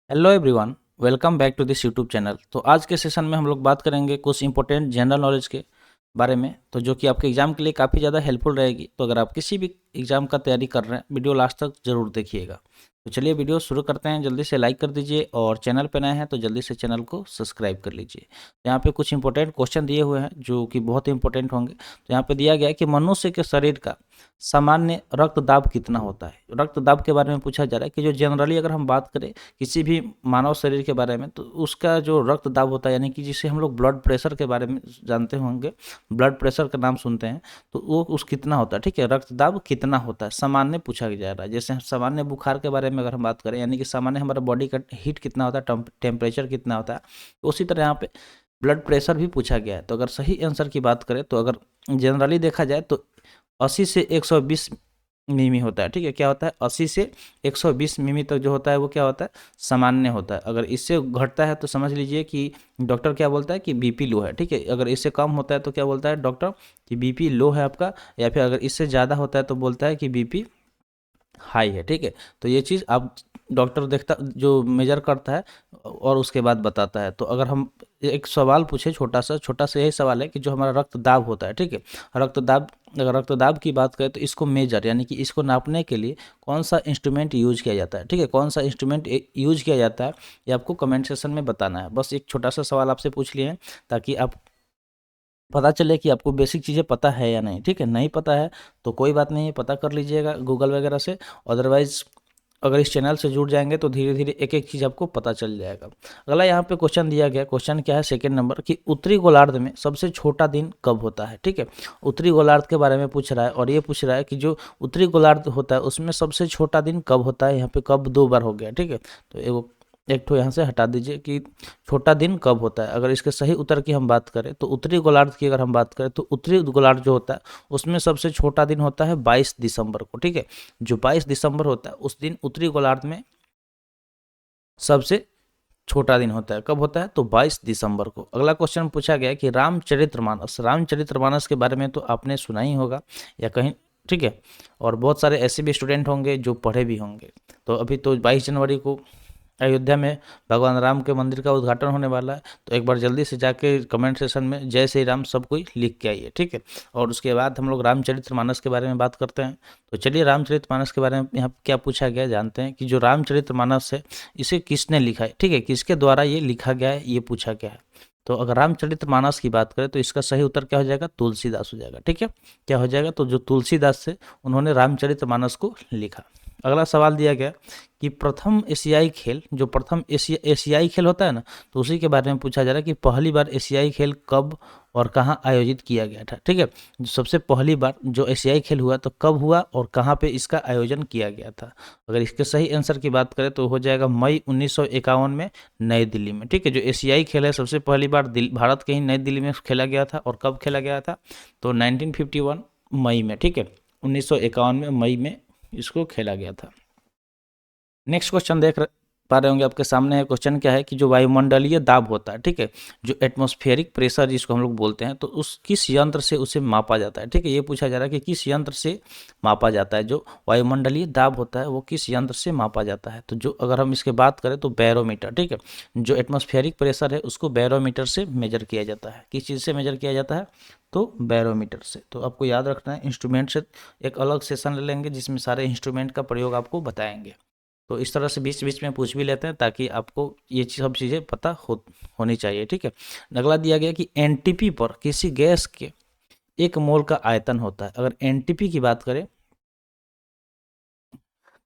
Hello everyone, welcome back to this YouTube channel. तो आज के सेशन में हम लोग बात करेंगे कुछ इंपॉर्टेंट जनरल नॉलेज के बारे में, तो जो कि आपके एग्जाम के लिए काफ़ी ज़्यादा हेल्पफुल रहेगी। तो अगर आप किसी भी एग्जाम का तैयारी कर रहे हैं, वीडियो लास्ट तक जरूर देखिएगा। तो चलिए वीडियो शुरू करते हैं। जल्दी से लाइक कर दीजिए और चैनल पर नए हैं तो जल्दी से चैनल को सब्सक्राइब कर लीजिए। यहाँ पे कुछ इंपॉर्टेंट क्वेश्चन दिए हुए हैं जो कि बहुत इंपॉर्टेंट होंगे। तो यहाँ पे दिया गया है कि मनुष्य के शरीर का सामान्य रक्तदाब कितना होता है। रक्तदाब के बारे में पूछा जा रहा है कि जो जनरली अगर हम बात करें किसी भी मानव शरीर के बारे में, तो उसका जो रक्तदाब होता है, यानी कि जिसे हम लोग ब्लड प्रेशर के बारे में जानते होंगे, ब्लड प्रेशर का नाम सुनते हैं, तो वो उस कितना होता है। ठीक है, रक्तदाब कितना होता है सामान्य पूछा जा रहा है। जैसे सामान्य बुखार के बारे में अगर हम बात करें, यानी कि सामान्य हमारा बॉडी का हीट कितना होता है, टेम्परेचर कितना होता है, तो उसी तरह यहाँ पे ब्लड प्रेशर भी पूछा गया है। तो अगर सही आंसर की बात करें तो अगर जनरली देखा जाए तो 80 से 120 मिमी होता है। ठीक है, क्या होता है 80 से 120 मिमी तक जो होता है वो क्या होता है, सामान्य होता है। अगर इससे घटता है तो समझ लीजिए कि डॉक्टर क्या बोलता है कि बीपी लो है। ठीक है, अगर इससे कम होता है तो क्या बोलता है डॉक्टर कि बीपी लो है आपका, या फिर अगर इससे ज़्यादा होता है तो बोलता है कि बीपी हाई है। ठीक है, तो ये चीज़ आप डॉक्टर देखता जो मेजर करता है और उसके बाद बताता है। तो अगर हम एक सवाल पूछे छोटा सा यही सवाल है कि जो हमारा रक्तदाब होता है, ठीक है, रक्तदाब, अगर रक्तदाब की बात करें तो इसको मेजर यानी कि इसको नापने के लिए कौन सा इंस्ट्रूमेंट यूज किया जाता है। ठीक है, कौन सा इंस्ट्रूमेंट यूज किया जाता है ये आपको कमेंट सेक्शन में बताना है। बस एक छोटा सा सवाल आपसे पूछ लिए हैं ताकि आप पता चले कि आपको बेसिक चीज़ें पता है या नहीं। ठीक है, नहीं पता है तो कोई बात नहीं है, पता कर लीजिएगा गूगल वगैरह से। अदरवाइज अगर इस चैनल से जुड़ जाएंगे तो धीरे धीरे एक एक चीज़ आपको पता चल जाएगा। अगला यहाँ पे क्वेश्चन दिया गया, क्वेश्चन क्या है सेकंड नंबर, कि उत्तरी गोलार्ध में सबसे छोटा दिन कब होता है। ठीक है, उत्तरी गोलार्ध के बारे में पूछ रहा है और ये पूछ रहा है कि जो उत्तरी गोलार्ध होता है उसमें सबसे छोटा दिन कब होता है। यहाँ पे कब दो बार हो गया। ठीक है, तो एक ठो यहाँ से हटा दीजिए कि छोटा दिन कब होता है। अगर इसके सही उत्तर की हम बात करें तो उत्तरी गोलार्ध की अगर हम बात करें तो उत्तरी गोलार्ध जो होता है उसमें सबसे छोटा दिन होता है 22 दिसंबर को। ठीक है, जो 22 दिसंबर होता है उस दिन उत्तरी गोलार्ध में सबसे छोटा दिन होता है। कब होता है तो 22 दिसंबर को। अगला क्वेश्चन पूछा गया कि रामचरितमानस के बारे में तो आपने सुना ही होगा या कहीं। ठीक है, और बहुत सारे ऐसे भी स्टूडेंट होंगे जो पढ़े भी होंगे। तो अभी तो 22 जनवरी को अयोध्या में भगवान राम के मंदिर का उद्घाटन होने वाला है। तो एक बार जल्दी से जाके कमेंट सेक्शन में जय श्री राम सब कोई लिख के आइए। ठीक है, और उसके बाद हम लोग रामचरितमानस के बारे में बात करते हैं। तो चलिए रामचरितमानस के बारे में यहाँ क्या पूछा गया जानते हैं कि जो रामचरितमानस है इसे किसने लिखा है। ठीक है, किसके द्वारा ये लिखा गया है ये पूछा गया है। तो अगर रामचरितमानस की बात करें तो इसका सही उत्तर क्या हो जाएगा, तुलसीदास हो जाएगा। ठीक है, क्या हो जाएगा, तो जो तुलसीदास थे उन्होंने रामचरितमानस को लिखा। अगला सवाल दिया गया कि प्रथम एशियाई खेल, जो प्रथम एशियाई खेल होता है ना, तो उसी के बारे में पूछा जा रहा है कि पहली बार एशियाई खेल कब और कहाँ आयोजित किया गया था। ठीक है, जो सबसे पहली बार जो एशियाई खेल हुआ तो कब हुआ और कहाँ पे इसका आयोजन किया गया था। अगर इसके सही आंसर की बात करें तो हो जाएगा मई 1951 में नई दिल्ली में। ठीक है, जो एशियाई खेल है सबसे पहली बार भारत के ही नई दिल्ली में खेला गया था। और कब खेला गया था तो 1951 मई में। ठीक है, 1951 में मई में इसको खेला गया था। नेक्स्ट क्वेश्चन पा रहे होंगे आपके सामने है। क्वेश्चन क्या है कि जो वायुमंडलीय दाब होता है, ठीक है, जो एटमॉस्फेरिक प्रेशर जिसको हम लोग बोलते हैं, तो उस किस यंत्र से उसे मापा जाता है। ठीक है, ये पूछा जा रहा है कि किस यंत्र से मापा जाता है। जो वायुमंडलीय दाब होता है वो किस यंत्र से मापा जाता है। तो जो अगर हम इसके बात करें तो बैरोमीटर। ठीक है, जो एटमॉस्फेरिक प्रेशर है उसको बैरोमीटर से मेजर किया जाता है। किस चीज़ से मेजर किया जाता है तो बैरोमीटर से। तो आपको याद रखना है, इंस्ट्रूमेंट से एक अलग सेशन ले लेंगे जिसमें सारे इंस्ट्रूमेंट का प्रयोग आपको बताएंगे। तो इस तरह से बीच बीच में पूछ भी लेते हैं ताकि आपको ये सब चीज़ें पता होनी चाहिए। ठीक है, अगला दिया गया कि एनटीपी पर किसी गैस के 1 मोल का आयतन होता है। अगर एनटीपी की बात करें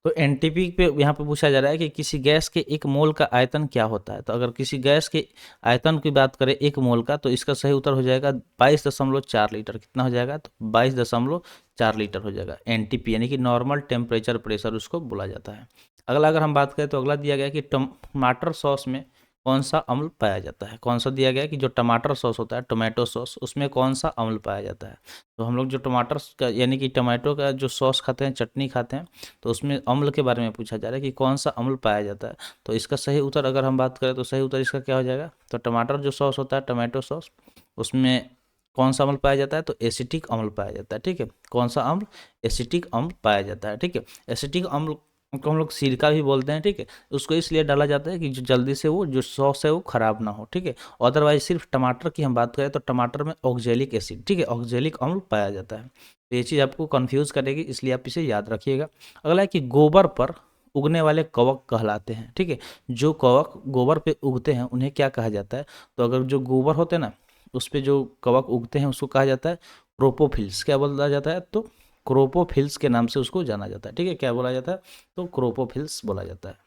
तो एनटीपी पे यहाँ पे पूछा जा रहा है कि किसी गैस के 1 मोल का आयतन क्या होता है। तो अगर किसी गैस के आयतन की बात करें 1 मोल का, तो इसका सही उत्तर हो जाएगा 22.4 लीटर। कितना हो जाएगा तो 22.4 लीटर हो जाएगा। एनटीपी यानी कि नॉर्मल टेम्परेचर प्रेशर उसको बोला जाता है। अगला अगर हम बात करें तो अगला दिया गया कि टमाटर सॉस में कौन सा अम्ल पाया जाता है। कौन सा दिया गया कि जो टमाटर सॉस होता है, टोमेटो सॉस, उसमें कौन सा अम्ल पाया जाता है। तो हम लोग जो टमाटर का यानी कि टमाटो का जो सॉस खाते हैं, चटनी खाते हैं, तो उसमें अम्ल के बारे में पूछा जा रहा है कि कौन सा अम्ल पाया जाता है। तो इसका सही उत्तर अगर हम बात करें तो सही उत्तर इसका क्या हो जाएगा, तो टमाटर जो सॉस होता है, टमाटो सॉस, उसमें कौन सा अम्ल पाया जाता है तो एसिटिक अम्ल पाया जाता है। ठीक है, कौन सा अम्ल, एसिटिक अम्ल पाया जाता है। ठीक है, एसिटिक अम्ल उनको हम लोग सिरका भी बोलते हैं, ठीक है। उसको इसलिए डाला जाता है कि जो जल्दी से वो जो सॉस है वो खराब ना हो, ठीक है। अदरवाइज सिर्फ टमाटर की हम बात करें तो टमाटर में ऑक्जेलिक एसिड, ठीक है, ऑक्जेलिक अम्ल पाया जाता है। तो ये चीज़ आपको कन्फ्यूज़ करेगी, इसलिए आप इसे याद रखिएगा। अगला है कि गोबर पर उगने वाले कवक कहलाते हैं, ठीक है। जो कवक गोबर पे उगते हैं उन्हें क्या कहा जाता है? तो अगर जो गोबर होते हैं ना, उस पे जो कवक उगते हैं उसको कहा जाता है क्रोपोफिल्स। क्या बोला जाता है? तो क्रोपोफिल्स के नाम से उसको जाना जाता है, ठीक है। क्या बोला जाता है? तो क्रोपोफिल्स बोला जाता है।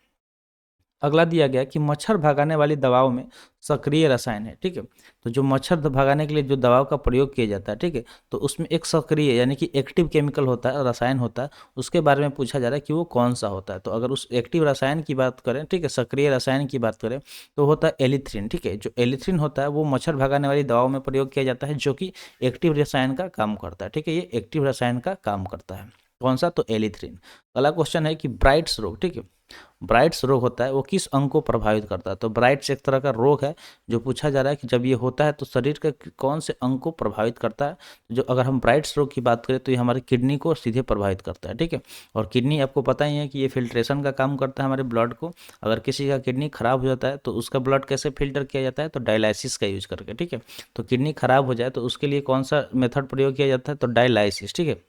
अगला दिया गया कि मच्छर भगाने वाली दवाओं में सक्रिय रसायन है, ठीक है। तो जो मच्छर भगाने के लिए जो दवाओं का प्रयोग किया जाता है, ठीक है, तो उसमें एक सक्रिय यानी कि एक्टिव केमिकल होता है, रसायन होता है। उसके बारे में पूछा जा रहा है कि वो कौन सा होता है। तो अगर उस एक्टिव रसायन की बात करें, ठीक है, सक्रिय रसायन की बात करें, तो होता है एलिथ्रिन, ठीक है। जो एलिथ्रिन होता है वो मच्छर भगाने वाली दवाओं में प्रयोग किया जाता है, जो कि एक्टिव रसायन का काम करता है, ठीक है। ये एक्टिव रसायन का काम करता है। कौन सा? तो एलिथ्रिन। अगला क्वेश्चन है कि ब्राइट्स रोग, ठीक है, ब्राइट्स रोग होता है वो किस अंग को प्रभावित करता है? तो ब्राइट्स एक तरह का रोग है जो पूछा जा रहा है कि जब ये होता है तो शरीर के कौन से अंग को प्रभावित करता है? जो अगर हम ब्राइट्स रोग की बात करें तो ये हमारी किडनी को सीधे प्रभावित करता है, ठीक है। और किडनी आपको पता ही है कि ये फिल्ट्रेशन का काम करता है हमारे ब्लड को। अगर किसी का किडनी खराब हो जाता है तो उसका ब्लड कैसे फिल्टर किया जाता है? तो डायलाइसिस का यूज करके, ठीक है। तो किडनी खराब हो जाए तो उसके लिए कौन सा मेथड प्रयोग किया जाता है? तो डायलाइसिस, ठीक है।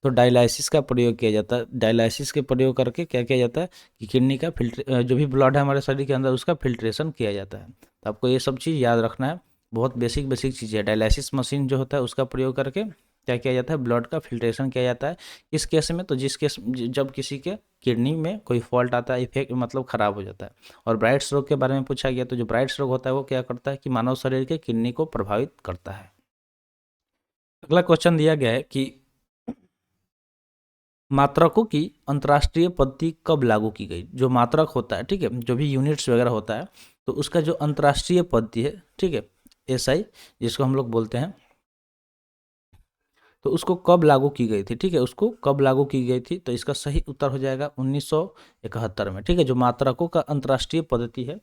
तो डायलाइसिस का प्रयोग किया जाता है। डायलाइसिस के प्रयोग करके क्या किया जाता है कि किडनी का फिल्टर जो भी ब्लड है हमारे शरीर के अंदर उसका फिल्ट्रेशन किया जाता है। तो आपको ये सब चीज़ याद रखना है। बहुत बेसिक बेसिक चीज़ है। डायलाइसिस मशीन जो होता है उसका प्रयोग करके क्या किया जाता है? ब्लड का फिल्ट्रेशन किया जाता है। किस केस में? तो जिस केस जब किसी के किडनी में कोई फॉल्ट आता है, इफेक्ट मतलब खराब हो जाता है। और ब्राइट्स रोग के बारे में पूछा गया तो जो ब्राइट्स रोग होता है वो क्या करता है कि मानव शरीर के किडनी को प्रभावित करता है। अगला क्वेश्चन दिया गया है कि मात्रकों की अंतर्राष्ट्रीय पद्धति कब लागू की गई? जो मात्रक होता है, ठीक है, जो भी यूनिट्स वगैरह होता है, तो उसका जो अंतर्राष्ट्रीय पद्धति है, ठीक है, एसआई जिसको हम लोग बोलते हैं, तो उसको कब लागू की गई थी? ठीक है, उसको कब लागू की गई थी? तो इसका सही उत्तर हो जाएगा 1971 में, ठीक है। जो मात्रकों का अंतर्राष्ट्रीय पद्धति है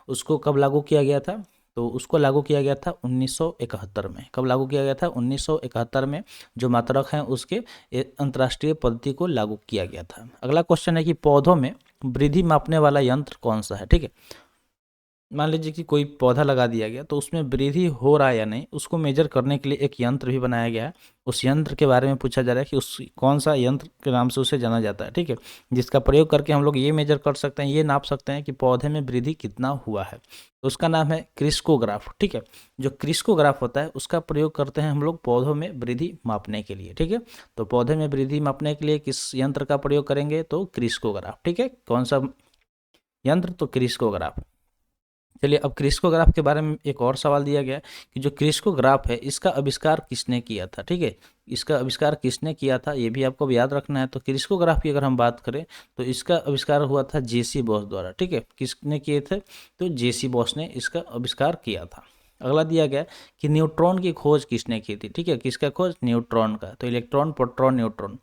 उसको कब लागू किया गया था? तो उसको लागू किया गया था 1971 में। कब लागू किया गया था? 1971 में जो मात्रक हैं उसके अंतर्राष्ट्रीय पद्धति को लागू किया गया था। अगला क्वेश्चन है कि पौधों में वृद्धि मापने वाला यंत्र कौन सा है? ठीक है, मान लीजिए कि कोई पौधा लगा दिया गया तो उसमें वृद्धि हो रहा है या नहीं, उसको मेजर करने के लिए एक यंत्र भी बनाया गया है। उस यंत्र के बारे में पूछा जा रहा है कि उस कौन सा यंत्र के नाम से उसे जाना जाता है, ठीक है, जिसका प्रयोग करके हम लोग ये मेजर कर सकते हैं, ये नाप सकते हैं कि पौधे में वृद्धि कितना हुआ है। तो उसका नाम है क्रिस्कोग्राफ, ठीक है। जो क्रिस्कोग्राफ होता है उसका प्रयोग करते हैं हम लोग पौधों में वृद्धि मापने के लिए, ठीक है। तो पौधे में वृद्धि मापने के लिए किस यंत्र का प्रयोग करेंगे? तो क्रिस्कोग्राफ, ठीक है। कौन सा यंत्र? तो क्रिस्कोग्राफ। चलिए, अब क्रिस्कोग्राफ के बारे में एक और सवाल दिया गया है कि जो क्रिस्कोग्राफ है इसका आविष्कार किसने किया था? ठीक है, इसका आविष्कार किसने किया था ये भी आपको याद रखना है। तो क्रिस्कोग्राफ की अगर हम बात करें तो इसका आविष्कार हुआ था जेसी बॉस द्वारा, ठीक है। किसने किए थे? तो जेसी बॉस ने इसका आविष्कार किया था। अगला दिया गया कि न्यूट्रॉन की खोज किसने की थी? ठीक है, किसका खोज? न्यूट्रॉन का। तो इलेक्ट्रॉन, प्रोटॉन, न्यूट्रॉन,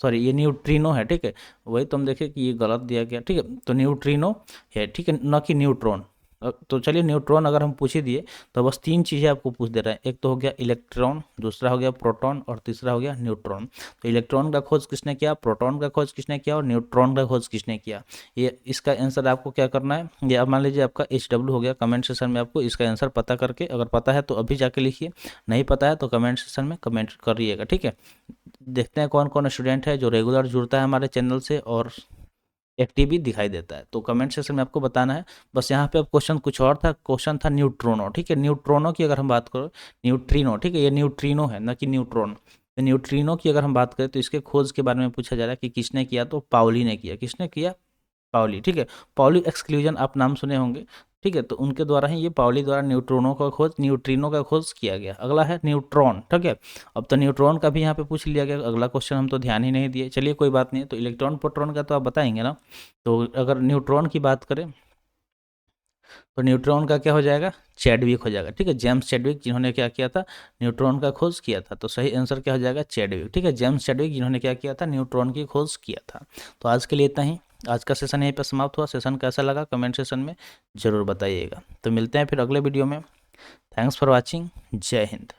सॉरी ये न्यूट्रिनो है, ठीक है। वही तो हम देखें कि ये गलत दिया गया, ठीक है। तो न्यूट्रिनो है, ठीक है, न कि न्यूट्रॉन। तो चलिए, न्यूट्रॉन अगर हम पूछ ही दिए तो बस तीन चीज़ें आपको पूछ दे रहे हैं। एक तो हो गया इलेक्ट्रॉन, दूसरा हो गया प्रोटॉन और तीसरा हो गया न्यूट्रॉन। तो इलेक्ट्रॉन का खोज किसने किया, प्रोटॉन का खोज किसने किया और न्यूट्रॉन का खोज किसने किया? ये इसका आंसर आपको क्या करना है, ये अब मान लीजिए आपका HW हो गया। कमेंट सेशन में आपको इसका आंसर पता करके, अगर पता है तो अभी जाके लिखिए, नहीं पता है तो कमेंट सेशन में कमेंट करिएगा, ठीक है। देखते हैं कौन कौन स्टूडेंट है जो रेगुलर जुड़ता है हमारे चैनल से और एक्टिव भी दिखाई देता है। तो कमेंट सेक्शन में आपको बताना है। बस यहाँ पे अब क्वेश्चन कुछ और था, क्वेश्चन था न्यूट्रोनो, ठीक है। न्यूट्रोनो की अगर हम बात करो, न्यूट्रिनो, ठीक है, ये न्यूट्रिनो है ना कि न्यूट्रॉन। तो न्यूट्रिनो की अगर हम बात करें तो इसके खोज के बारे में पूछा जा रहा है कि किसने किया? तो पाउली ने किया। किसने किया? पाउली, ठीक है। पाउली एक्सक्लूजन आप नाम सुने होंगे, ठीक है। तो उनके द्वारा ही, ये पाउली द्वारा न्यूट्रॉनों का खोज, न्यूट्रिनो का खोज किया गया। अगला है न्यूट्रॉन, ठीक है। अब तो न्यूट्रॉन का भी यहाँ पे पूछ लिया गया, अगला क्वेश्चन हम तो ध्यान ही नहीं दिए। चलिए कोई बात नहीं, तो इलेक्ट्रॉन प्रोटॉन का तो आप बताएंगे ना। तो अगर न्यूट्रॉन की बात करें तो न्यूट्रॉन का क्या हो जाएगा? चैडविक हो जाएगा, ठीक है। जेम्स चैडविक जिन्होंने क्या किया था? न्यूट्रॉन का खोज किया था। तो सही आंसर क्या हो जाएगा? चैडविक, ठीक है। जेम्स चैडविक जिन्होंने क्या किया था? न्यूट्रॉन की खोज किया था। तो आज के लिए इतना ही। आज का सेशन यहीं पर समाप्त हुआ। सेशन कैसा लगा कमेंट सेशन में ज़रूर बताइएगा। तो मिलते हैं फिर अगले वीडियो में। Thanks for watching. जय हिंद।